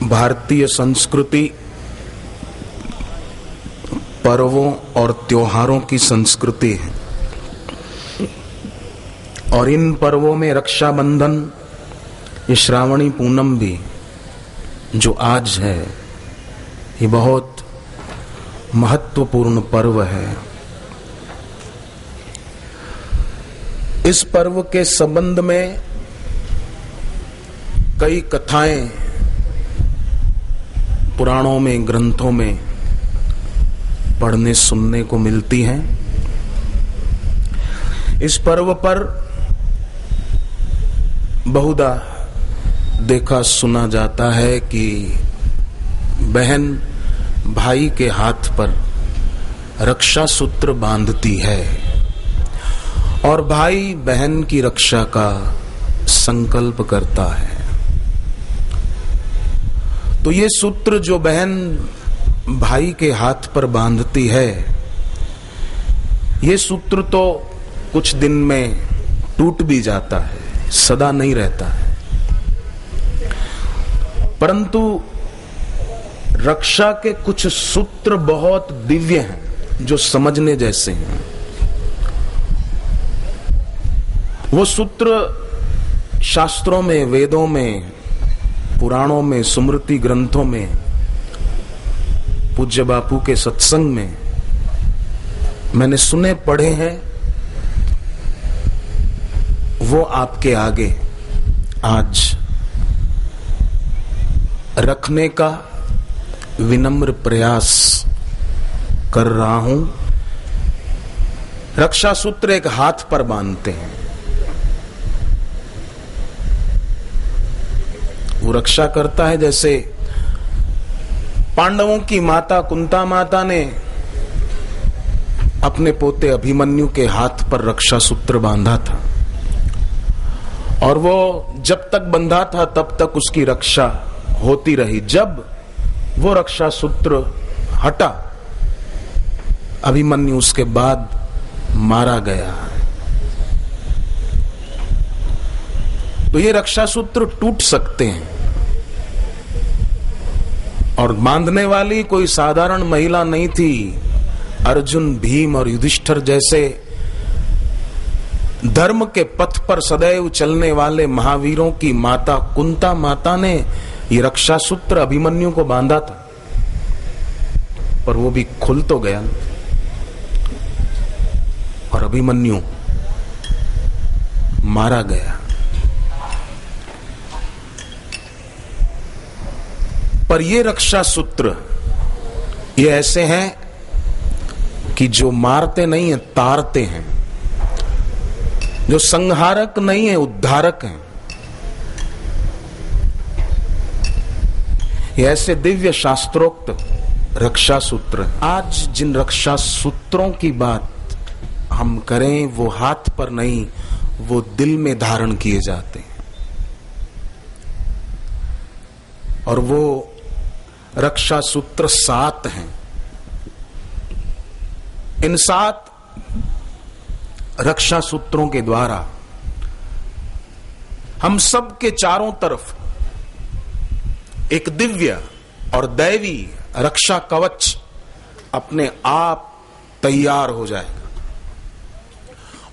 भारतीय संस्कृति पर्वों और त्योहारों की संस्कृति है और इन पर्वों में रक्षाबंधन, ये श्रावणी पूनम भी जो आज है, ये बहुत महत्वपूर्ण पर्व है। इस पर्व के संबंध में कई कथाएं पुराणों में, ग्रंथों में पढ़ने सुनने को मिलती हैं। इस पर्व पर बहुधा देखा सुना जाता है कि बहन भाई के हाथ पर रक्षा सूत्र बांधती है और भाई बहन की रक्षा का संकल्प करता है। तो ये सूत्र जो बहन भाई के हाथ पर बांधती है, ये सूत्र तो कुछ दिन में टूट भी जाता है, सदा नहीं रहता है, परंतु रक्षा के कुछ सूत्र बहुत दिव्य हैं जो समझने जैसे हैं। वो सूत्र शास्त्रों में, वेदों में, पुराणों में, स्मृति ग्रंथों में, पूज्य बापू के सत्संग में मैंने सुने पढ़े हैं। वो आपके आगे आज रखने का विनम्र प्रयास कर रहा हूं। रक्षा सूत्र एक हाथ पर बांधते हैं। वो रक्षा करता है जैसे पांडवों की माता कुंता माता ने अपने पोते अभिमन्यु के हाथ पर रक्षा सूत्र बांधा था और वो जब तक बंधा था तब तक उसकी रक्षा होती रही। जब वो रक्षा सूत्र हटा, अभिमन्यु उसके बाद मारा गया। तो ये रक्षा सूत्र टूट सकते हैं और बांधने वाली कोई साधारण महिला नहीं थी। अर्जुन, भीम और युधिष्ठिर जैसे धर्म के पथ पर सदैव चलने वाले महावीरों की माता कुंता माता ने ये रक्षा सूत्र अभिमन्यु को बांधा था, पर वो भी खुल तो गया और अभिमन्यु मारा गया। पर ये रक्षा सूत्र ये ऐसे हैं कि जो मारते नहीं है, तारते हैं, जो संहारक नहीं है, उद्धारक हैं। ये ऐसे दिव्य शास्त्रोक्त रक्षा सूत्र। आज जिन रक्षा सूत्रों की बात हम करें वो हाथ पर नहीं, वो दिल में धारण किए जाते हैं। और वो रक्षा सूत्र 7 हैं। इन 7 रक्षा सूत्रों के द्वारा हम सब के चारों तरफ एक दिव्य और दैवी रक्षा कवच अपने आप तैयार हो जाएगा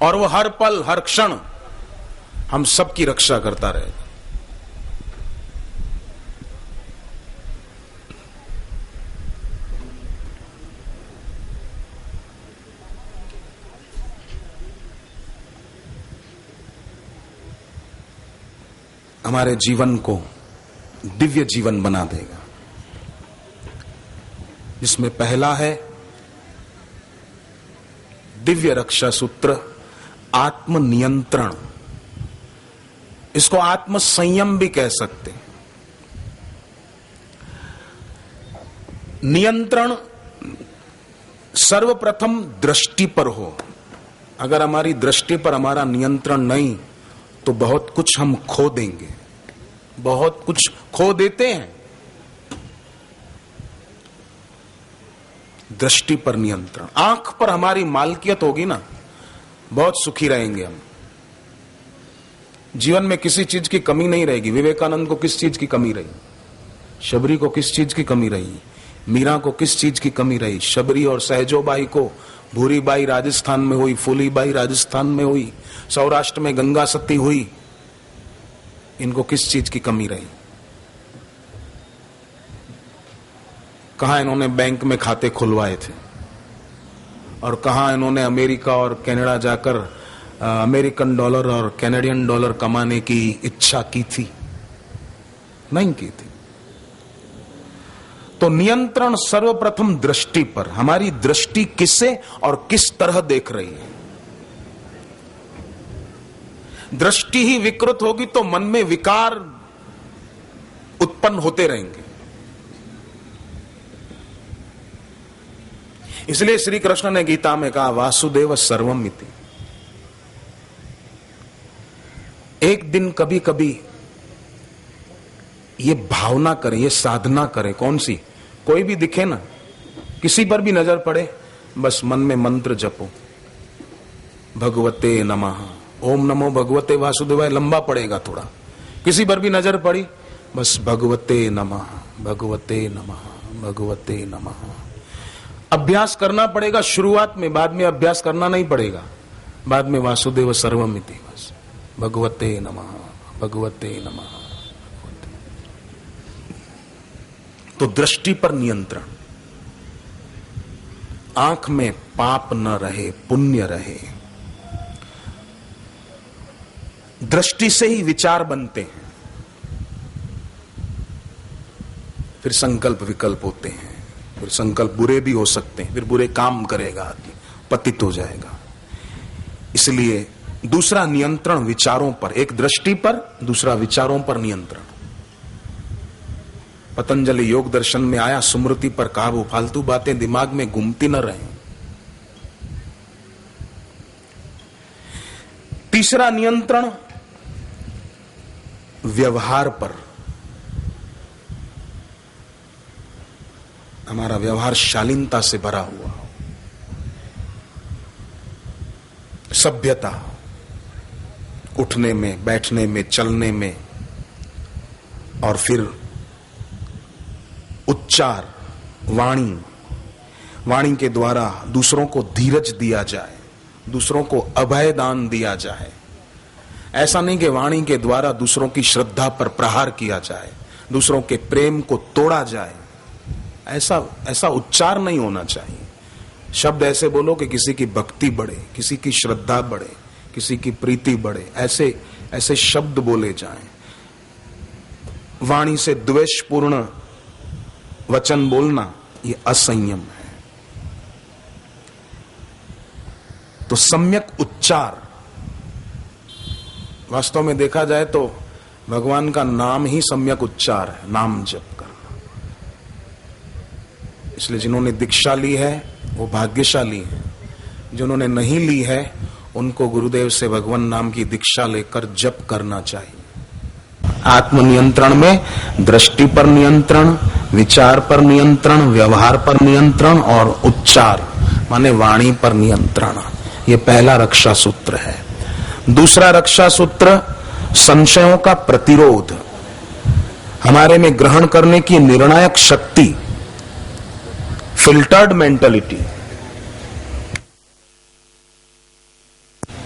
और वो हर पल हर क्षण हम सबकी रक्षा करता रहेगा। हमारे जीवन को दिव्य जीवन बना देगा, जिसमें पहला है दिव्य रक्षा सूत्र आत्म नियंत्रण। इसको आत्म संयम भी कह सकते हैं। नियंत्रण सर्वप्रथम दृष्टि पर हो। अगर हमारी दृष्टि पर हमारा नियंत्रण नहीं तो बहुत कुछ हम खो देंगे, बहुत कुछ खो देते हैं। दृष्टि पर नियंत्रण, आंख पर हमारी मालकियत होगी ना, बहुत सुखी रहेंगे हम। जीवन में किसी चीज की कमी नहीं रहेगी। विवेकानंद को किस चीज की कमी रही? शबरी को किस चीज की कमी रही? मीरा को किस चीज की कमी रही? शबरी और सहजोबाई को भूरीबाई राजस्थान में हुई, फूलीबाई राजस्थान में हुई, सौराष्ट्र में गंगा सती हुई, इनको किस चीज की कमी रही? कहां इन्होंने बैंक में खाते खुलवाए थे और कहां इन्होंने अमेरिका और कनाडा जाकर अमेरिकन डॉलर और कैनेडियन डॉलर कमाने की इच्छा की थी? नहीं की थी। तो नियंत्रण सर्वप्रथम दृष्टि पर, हमारी दृष्टि किसे और किस तरह देख रही है। दृष्टि ही विकृत होगी तो मन में विकार उत्पन्न होते रहेंगे। इसलिए श्री कृष्ण ने गीता में कहा वासुदेव सर्वम इति। एक दिन कभी कभी ये भावना करें, ये साधना करें। कौन सी? कोई भी दिखे ना, किसी पर भी नजर पड़े, बस मन में मंत्र जपो, भगवते नमः, ओम नमो भगवते वासुदेवाय। लंबा पड़ेगा थोड़ा। किसी पर भी नजर पड़ी, बस भगवते नमः, भगवते नमः, भगवते नमः। अभ्यास करना पड़ेगा शुरुआत में, बाद में अभ्यास करना नहीं पड़ेगा। बाद में वासुदेव सर्वमिति, बस भगवते नमः, भगवते नमः। तो दृष्टि पर नियंत्रण। आंख में पाप न रहे, पुण्य रहे। दृष्टि से ही विचार बनते हैं, फिर संकल्प विकल्प होते हैं, फिर संकल्प बुरे भी हो सकते हैं, फिर बुरे काम करेगा आदमी, पतित हो जाएगा। इसलिए दूसरा नियंत्रण विचारों पर, एक दृष्टि पर, दूसरा विचारों पर नियंत्रण। पतंजलि योग दर्शन में आया सुमृति पर काबू, फालतू बातें दिमाग में घूमती न रहें। तीसरा नियंत्रण व्यवहार पर। हमारा व्यवहार शालीनता से भरा हुआ हो, सभ्यता, उठने में, बैठने में, चलने में, और फिर उच्चार, वाणी के द्वारा दूसरों को धीरज दिया जाए, दूसरों को अभय दान दिया जाए। ऐसा नहीं कि वाणी के द्वारा दूसरों की श्रद्धा पर प्रहार किया जाए, दूसरों के प्रेम को तोड़ा जाए। ऐसा उच्चार नहीं होना चाहिए। शब्द ऐसे बोलो कि किसी की भक्ति बढ़े, किसी की श्रद्धा बढ़े, किसी की प्रीति बढ़े। ऐसे शब्द बोले जाएं। वाणी से द्वेषपूर्ण वचन बोलना ये असंयम है। तो सम्यक उच्चार, वास्तव में देखा जाए तो भगवान का नाम ही सम्यक उच्चार है, नाम जप करना। इसलिए जिन्होंने दीक्षा ली है वो भाग्यशाली हैं, जिन्होंने नहीं ली है उनको गुरुदेव से भगवान नाम की दीक्षा लेकर जप करना चाहिए। आत्मनियंत्रण में दृष्टि पर नियंत्रण, विचार पर नियंत्रण, व्यवहार पर नियंत्रण और उच्चार माने वाणी पर नियंत्रण। ये पहला रक्षा सूत्र है। दूसरा रक्षा सूत्र संशयों का प्रतिरोध। हमारे में ग्रहण करने की निर्णायक शक्ति, फिल्टर्ड मेंटलिटी।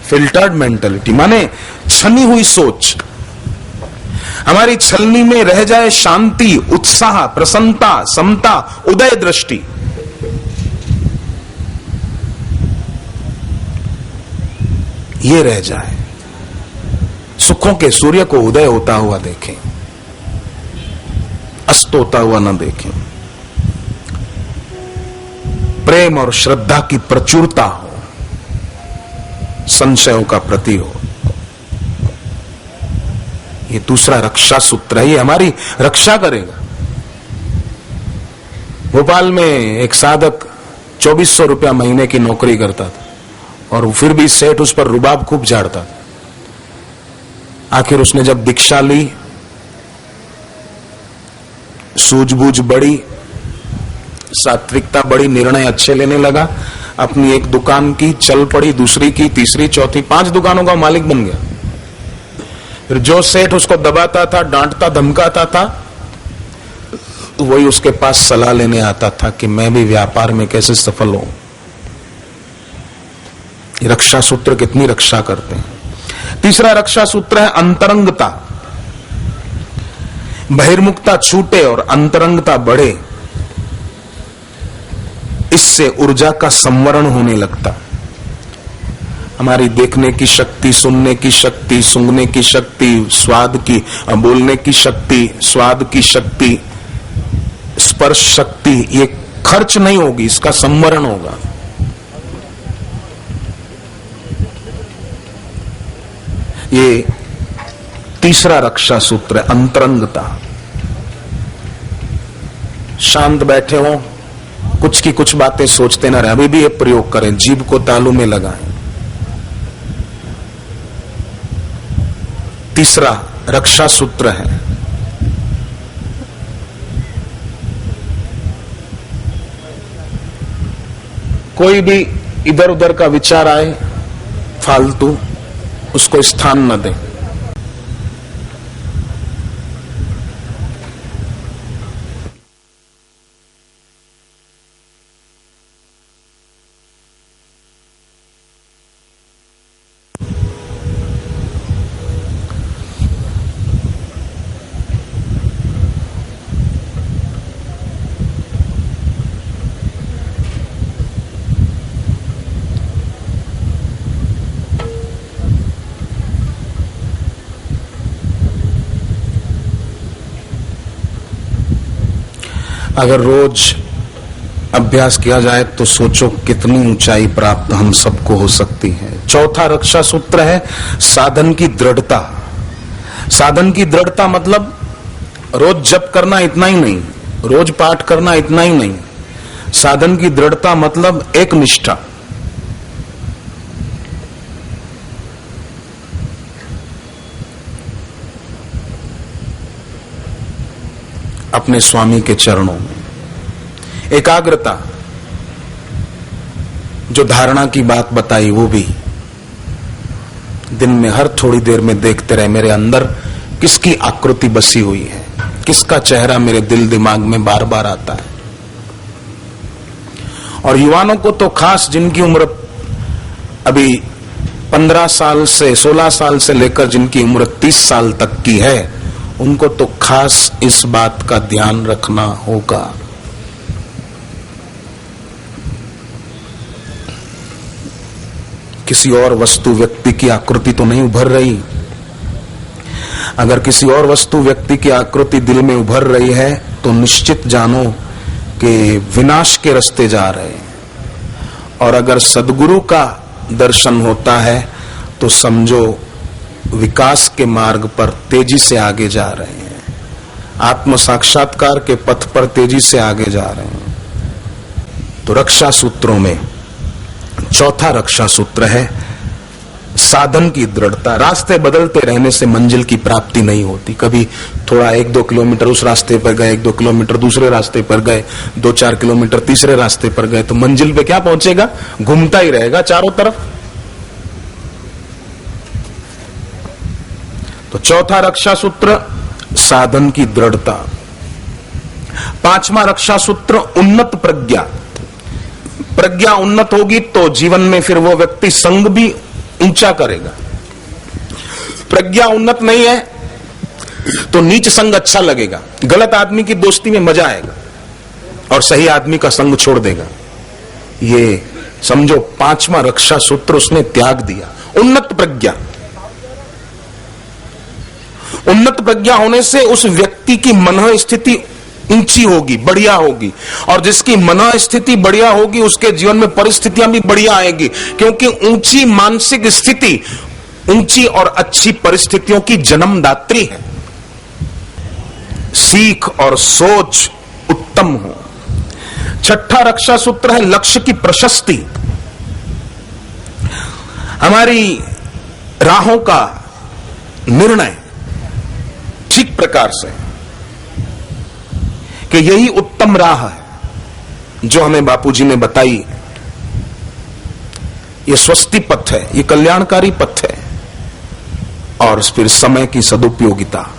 फिल्टर्ड मेंटलिटी माने छनी हुई सोच। हमारी छलनी में रह जाए शांति, उत्साह, प्रसन्नता, समता, उदय दृष्टि। ये रह जाए। सुखों के सूर्य को उदय होता हुआ देखें, अस्त होता हुआ न देखें। प्रेम और श्रद्धा की प्रचुरता हो, संशयों का प्रतिरोध। ये दूसरा रक्षा सूत्र है, ये हमारी रक्षा करेगा। भोपाल में एक साधक 2400 रुपया महीने की नौकरी करता था और फिर भी सेठ उस पर रुबाब खूब झाड़ता था। आखिर उसने जब दीक्षा ली, सूझबूझ बढ़ी, सात्विकता बढ़ी, निर्णय अच्छे लेने लगा, अपनी एक दुकान की, चल पड़ी, दूसरी की, तीसरी, चौथी, 5 दुकानों का मालिक बन गया। फिर जो सेठ उसको दबाता था, डांटता, धमकाता था, तो वही उसके पास सलाह लेने आता था कि मैं भी व्यापार में कैसे सफल हूं। रक्षा सूत्र कितनी रक्षा करते हैं। तीसरा रक्षा सूत्र है अंतरंगता। बहिर्मुखता छूटे और अंतरंगता बढ़े, इससे ऊर्जा का संवरण होने लगता। हमारी देखने की शक्ति, सुनने की शक्ति, सूंघने की शक्ति, स्वाद की, बोलने की शक्ति, स्वाद की शक्ति, स्पर्श शक्ति, ये खर्च नहीं होगी, इसका संवरण होगा। ये तीसरा रक्षा सूत्र है, अंतरंगता। शांत बैठे हो, कुछ की कुछ बातें सोचते ना रहे। अभी भी ये प्रयोग करें, जीभ को तालू में लगाएं। तीसरा रक्षा सूत्र है कोई भी इधर उधर का विचार आए फालतू, उसको स्थान न दें। अगर रोज अभ्यास किया जाए तो सोचो कितनी ऊंचाई प्राप्त हम सबको हो सकती है। चौथा रक्षा सूत्र है साधन की दृढ़ता। साधन की दृढ़ता मतलब रोज जप करना इतना ही नहीं, रोज पाठ करना इतना ही नहीं। साधन की दृढ़ता मतलब एक निष्ठा। अपने स्वामी के चरणों में एकाग्रता। जो धारणा की बात बताई वो भी दिन में हर थोड़ी देर में देखते रहे मेरे अंदर किसकी आकृति बसी हुई है, किसका चेहरा मेरे दिल दिमाग में बार बार आता है। और युवाओं को तो खास, जिनकी उम्र अभी 15 साल से 16 साल से लेकर जिनकी उम्र 30 साल तक की है, उनको तो खास इस बात का ध्यान रखना होगा। किसी और वस्तु व्यक्ति की आकृति तो नहीं उभर रही। अगर किसी और वस्तु व्यक्ति की आकृति दिल में उभर रही है तो निश्चित जानो कि विनाश के रास्ते जा रहे हैं। और अगर सद्गुरु का दर्शन होता है तो समझो विकास के मार्ग पर तेजी से आगे जा रहे हैं, आत्म साक्षात्कार के पथ पर तेजी से आगे जा रहे हैं। तो रक्षा सूत्रों में चौथा रक्षा सूत्र है साधन की दृढ़ता। रास्ते बदलते रहने से मंजिल की प्राप्ति नहीं होती। कभी थोड़ा 1-2 किलोमीटर उस रास्ते पर गए, 1-2 किलोमीटर दूसरे रास्ते पर गए, 2-4 किलोमीटर तीसरे रास्ते पर गए, तो मंजिल पे क्या पहुंचेगा? घूमता ही रहेगा चारों तरफ। तो चौथा रक्षा सूत्र साधन की दृढ़ता। पांचवा रक्षा सूत्र उन्नत प्रज्ञा। प्रज्ञा उन्नत होगी तो जीवन में फिर वो व्यक्ति संग भी ऊंचा करेगा। प्रज्ञा उन्नत नहीं है तो नीच संग अच्छा लगेगा, गलत आदमी की दोस्ती में मजा आएगा और सही आदमी का संग छोड़ देगा। ये समझो पांचवा रक्षा सूत्र उसने त्याग दिया। उन्नत प्रज्ञा। उन्नत प्रज्ञा होने से उस व्यक्ति की मनः स्थिति ऊंची होगी, बढ़िया होगी, और जिसकी मनः स्थिति बढ़िया होगी उसके जीवन में परिस्थितियां भी बढ़िया आएगी, क्योंकि ऊंची मानसिक स्थिति ऊंची और अच्छी परिस्थितियों की जन्मदात्री है। सीख और सोच उत्तम हो। छठा रक्षा सूत्र है लक्ष्य की प्रशस्ति। हमारी राहों का निर्णय ठीक प्रकार से कि यही उत्तम राह है जो हमें बापूजी ने बताई। ये स्वस्ति पथ है, ये कल्याणकारी पथ है। और फिर समय की सदुपयोगिता,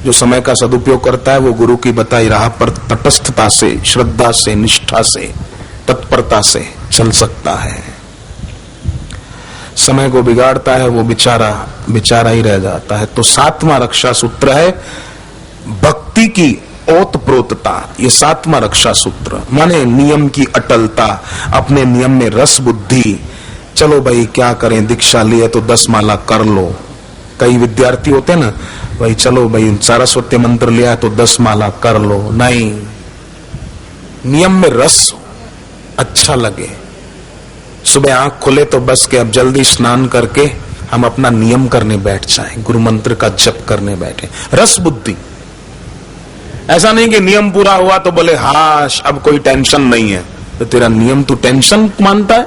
जो समय का सदुपयोग करता है वो गुरु की बताई राह पर तटस्थता से, श्रद्धा से, निष्ठा से, तत्परता से चल सकता है। समय को बिगाड़ता है वो बेचारा ही रह जाता है। तो 7वां रक्षा सूत्र है भक्ति की ओतप्रोतता। ये 7वां रक्षा सूत्र माने नियम की अटलता, अपने नियम में रस बुद्धि। चलो भाई क्या करें, दीक्षा लिए तो 10 माला कर लो। कई विद्यार्थी होते हैं ना, भाई चलो भाई सारस्वती मंत्र लिया तो 10 माला कर लो। नहीं, नियम में रस अच्छा लगे। सुबह आंख खुले तो बस के अब जल्दी स्नान करके हम अपना नियम करने बैठ जाएं, गुरु मंत्र का जप करने बैठे। रस बुद्धि। ऐसा नहीं कि नियम पूरा हुआ तो बोले हाश अब कोई टेंशन नहीं है। तो तेरा नियम तू टेंशन मानता है?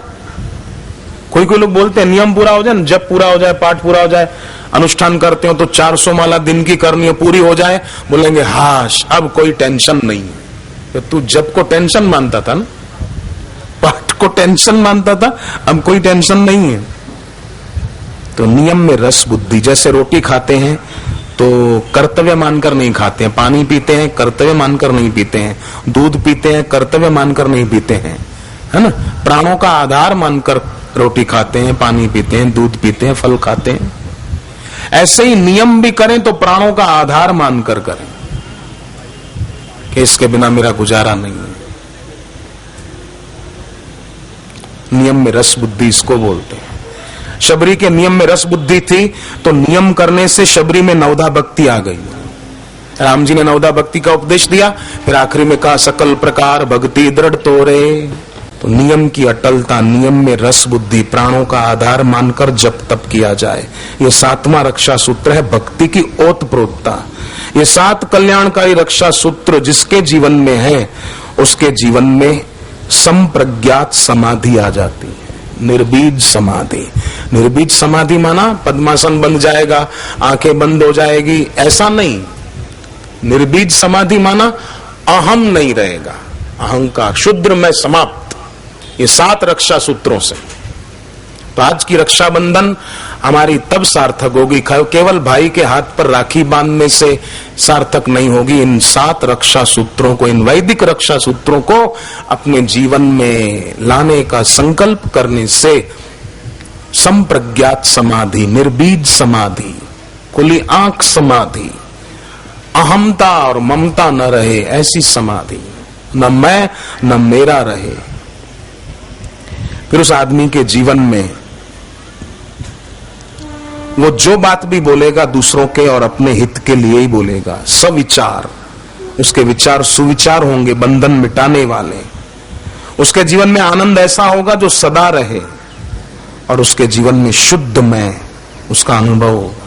कोई लोग बोलते हैं नियम पूरा हो जाए, जप पूरा हो जाए, पाठ पूरा हो जाए, अनुष्ठान करते हो तो 400 माला दिन की करनी है, पूरी हो जाए, बोलेंगे हाश अब कोई टेंशन नहीं है। तो तू जप को टेंशन मानता था ना, पाठ को टेंशन मानता था, अब कोई टेंशन नहीं है। तो नियम में रस बुद्धि। जैसे रोटी खाते हैं तो कर्तव्य मानकर नहीं खाते हैं, पानी पीते हैं कर्तव्य मानकर नहीं पीते हैं, दूध पीते हैं कर्तव्य मानकर नहीं पीते हैं, है ना। प्राणों का आधार मानकर रोटी खाते हैं, पानी पीते हैं, दूध पीते हैं, फल खाते हैं। ऐसे ही नियम भी करें तो प्राणों का आधार मानकर करें कि इसके बिना मेरा गुजारा नहीं है। नियम में रस बुद्धि इसको बोलते हैं। शबरी के नियम में रस बुद्धि थी तो नियम करने से शबरी में नवधा भक्ति आ गई। राम जी ने नवधा भक्ति का उपदेश दिया, फिर आखिरी में कहा सकल प्रकार भक्ति दृढ़ तोरे। तो नियम की अटलता, नियम में रस बुद्धि, प्राणों का आधार मानकर जप तप किया जाए। ये 7वां रक्षा सूत्र है भक्ति की ओतप्रोतता। ये 7 कल्याणकारी रक्षा सूत्र जिसके जीवन में है उसके जीवन में संप्रज्ञात समाधि आ जाती है, निर्बीज समाधि। निर्बीज समाधि माना पद्मासन बन जाएगा, आंखें बंद हो जाएगी, ऐसा नहीं। निर्बीज समाधि माना अहम नहीं रहेगा, अहंकार शुद्र में समाप्त। ये 7 रक्षा सूत्रों से। तो आज की रक्षाबंधन हमारी तब सार्थक होगी, केवल भाई के हाथ पर राखी बांधने से सार्थक नहीं होगी। इन 7 रक्षा सूत्रों को, इन वैदिक रक्षा सूत्रों को अपने जीवन में लाने का संकल्प करने से संप्रज्ञात समाधि, निर्बीज समाधि, खुली आंख समाधि, अहमता और ममता न रहे ऐसी समाधि, न मैं न मेरा रहे। फिर उस आदमी के जीवन में वो जो बात भी बोलेगा दूसरों के और अपने हित के लिए ही बोलेगा। सविचार, उसके विचार सुविचार होंगे, बंधन मिटाने वाले। उसके जीवन में आनंद ऐसा होगा जो सदा रहे और उसके जीवन में शुद्ध मैं उसका अनुभव होगा।